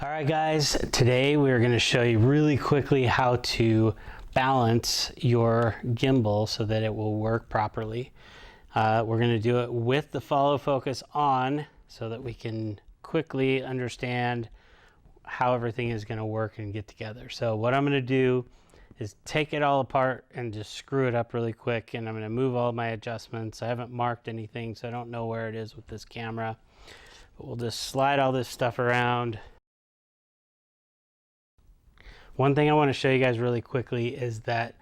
All right guys, today we're going to show you really quickly how to balance your gimbal so that it will work properly. We're going to do it with the follow focus on so that we can quickly understand how everything is going to work and get together. So what I'm going to do is take it all apart and just screw it up really quick, and I'm going to move all my adjustments. I haven't marked anything, so I don't know where it is with this camera, but we'll just slide all this stuff around. One thing I want to show you guys really quickly is that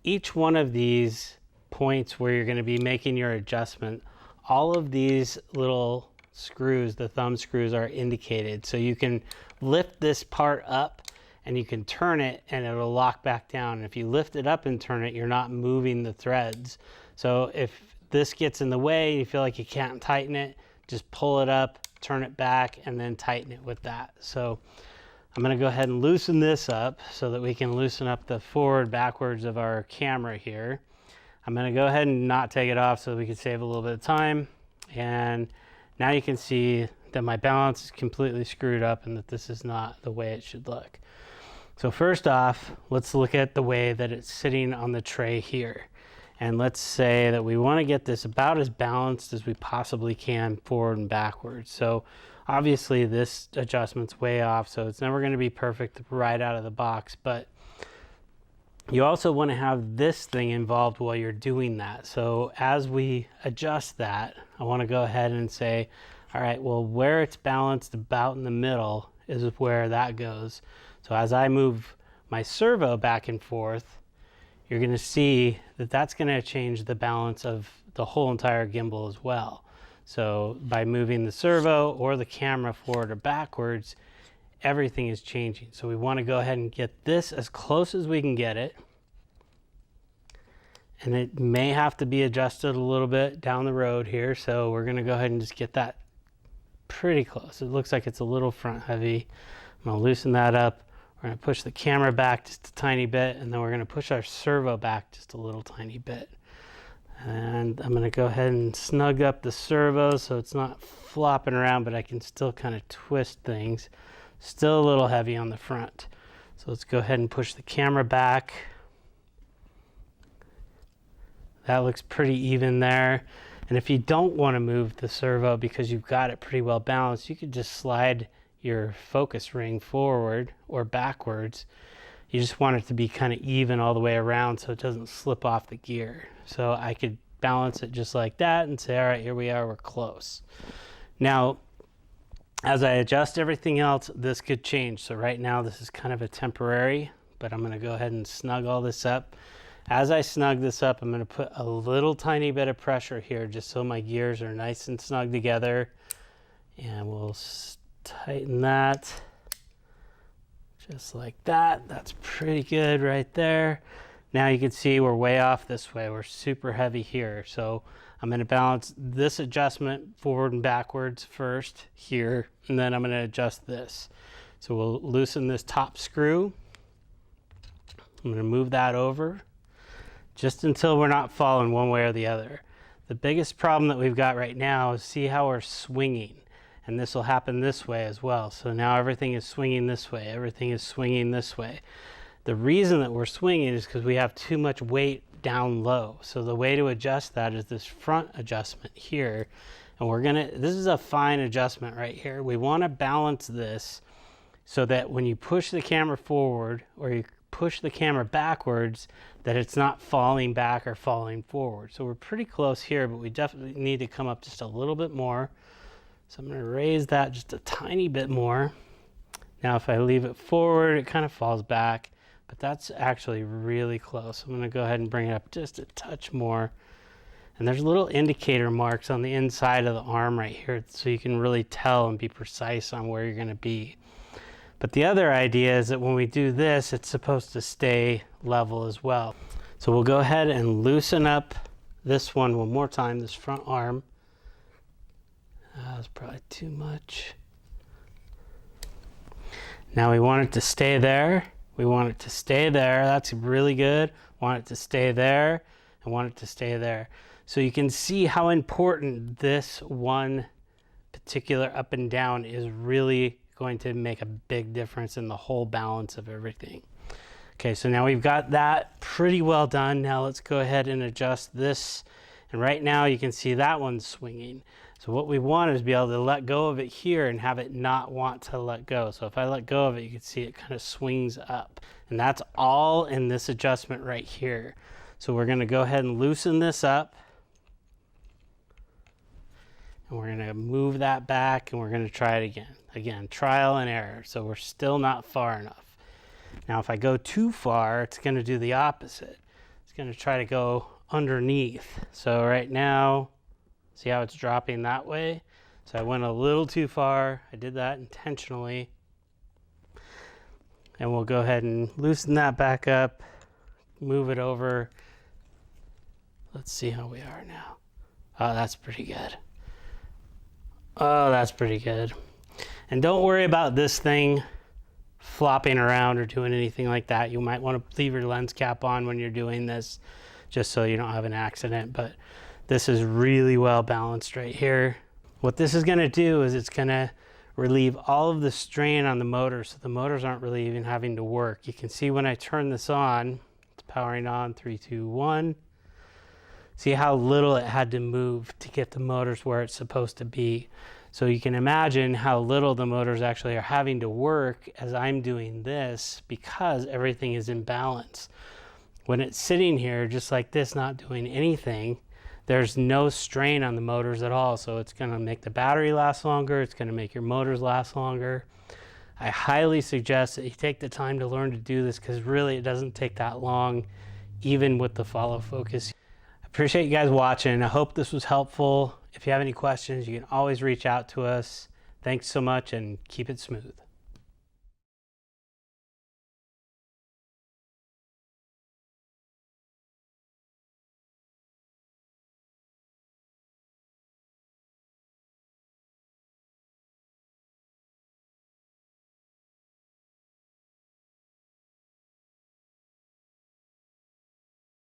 each one of these points where you're going to be making your adjustment, all of these little screws, the thumb screws, are indicated. So you can lift this part up and you can turn it and it will lock back down. And if you lift it up and turn it, you're not moving the threads. So if this gets in the way and you feel like you can't tighten it, just pull it up, turn it back, and then tighten it with that. So I'm going to go ahead and loosen this up so that we can loosen up the forward backwards of our camera here. I'm going to go ahead and not take it off so we can save a little bit of time. And now you can see that my balance is completely screwed up and that this is not the way it should look. So first off, let's look at the way that it's sitting on the tray here. And let's say that we want to get this about as balanced as we possibly can forward and backwards. So obviously this adjustment's way off, so it's never going to be perfect right out of the box, but you also want to have this thing involved while you're doing that. So as we adjust that, I want to go ahead and say, all right, well, where it's balanced about in the middle is where that goes. So as I move my servo back and forth, you're going to see that that's going to change the balance of the whole entire gimbal as well. So by moving the servo or the camera forward or backwards, everything is changing. So we want to go ahead and get this as close as we can get it. And it may have to be adjusted a little bit down the road here. So we're going to go ahead and just get that pretty close. It looks like it's a little front heavy. I'm going to loosen that up. We're going to push the camera back just a tiny bit, and then we're going to push our servo back just a little tiny bit. And I'm going to go ahead and snug up the servo so it's not flopping around, but I can still kind of twist things. Still a little heavy on the front. So let's go ahead and push the camera back. That looks pretty even there. And if you don't want to move the servo because you've got it pretty well balanced, you could just slide your focus ring forward or backwards. You just want it to be kind of even all the way around so it doesn't slip off the gear. So I could balance it just like that and say, all right, here we are, we're close. Now, as I adjust everything else, this could change. So right now this is kind of a temporary, but I'm going to go ahead and snug all this up. As I snug this up, I'm going to put a little tiny bit of pressure here just so my gears are nice and snug together. And we'll tighten that just like that. That's pretty good right there. Now you can see we're way off this way. We're super heavy here. So I'm going to balance this adjustment forward and backwards first here, and then I'm going to adjust this. So we'll loosen this top screw. I'm going to move that over just until we're not falling one way or the other. The biggest problem that we've got right now is see how we're swinging. And this will happen this way as well. So now everything is swinging this way. Everything is swinging this way. The reason that we're swinging is because we have too much weight down low. So the way to adjust that is this front adjustment here. And this is a fine adjustment right here. We want to balance this so that when you push the camera forward or you push the camera backwards, that it's not falling back or falling forward. So we're pretty close here, but we definitely need to come up just a little bit more. So I'm going to raise that just a tiny bit more. Now if I leave it forward, it kind of falls back, but that's actually really close. I'm going to go ahead and bring it up just a touch more. And there's little indicator marks on the inside of the arm right here, so you can really tell and be precise on where you're going to be. But the other idea is that when we do this, it's supposed to stay level as well. So we'll go ahead and loosen up this one more time, this front arm. That was probably too much. Now we want it to stay there. We want it to stay there. That's really good. Want it to stay there and want it to stay there. So you can see how important this one particular up and down is really going to make a big difference in the whole balance of everything. Okay, so now we've got that pretty well done. Now let's go ahead and adjust this. And right now you can see that one's swinging. So what we want is be able to let go of it here and have it not want to let go. So if I let go of it, you can see it kind of swings up. And that's all in this adjustment right here. So we're going to go ahead and loosen this up. And we're going to move that back and we're going to try it again. Again, trial and error. So we're still not far enough. Now, if I go too far, it's going to do the opposite. It's going to try to go underneath. So right now, see how it's dropping that way? So I went a little too far. I did that intentionally. And we'll go ahead and loosen that back up, move it over. Let's see how we are now. Oh, that's pretty good. Oh, that's pretty good. And don't worry about this thing flopping around or doing anything like that. You might want to leave your lens cap on when you're doing this, just so you don't have an accident. But this is really well balanced right here. What this is going to do is it's going to relieve all of the strain on the motor, so the motors aren't really even having to work. You can see when I turn this on, it's powering on, 3, 2, 1. See how little it had to move to get the motors where it's supposed to be. So you can imagine how little the motors actually are having to work as I'm doing this, because everything is in balance. When it's sitting here just like this, not doing anything, there's no strain on the motors at all. So it's going to make the battery last longer. It's going to make your motors last longer. I highly suggest that you take the time to learn to do this, because really it doesn't take that long, even with the follow focus. I appreciate you guys watching. I hope this was helpful. If you have any questions, you can always reach out to us. Thanks so much, and keep it smooth.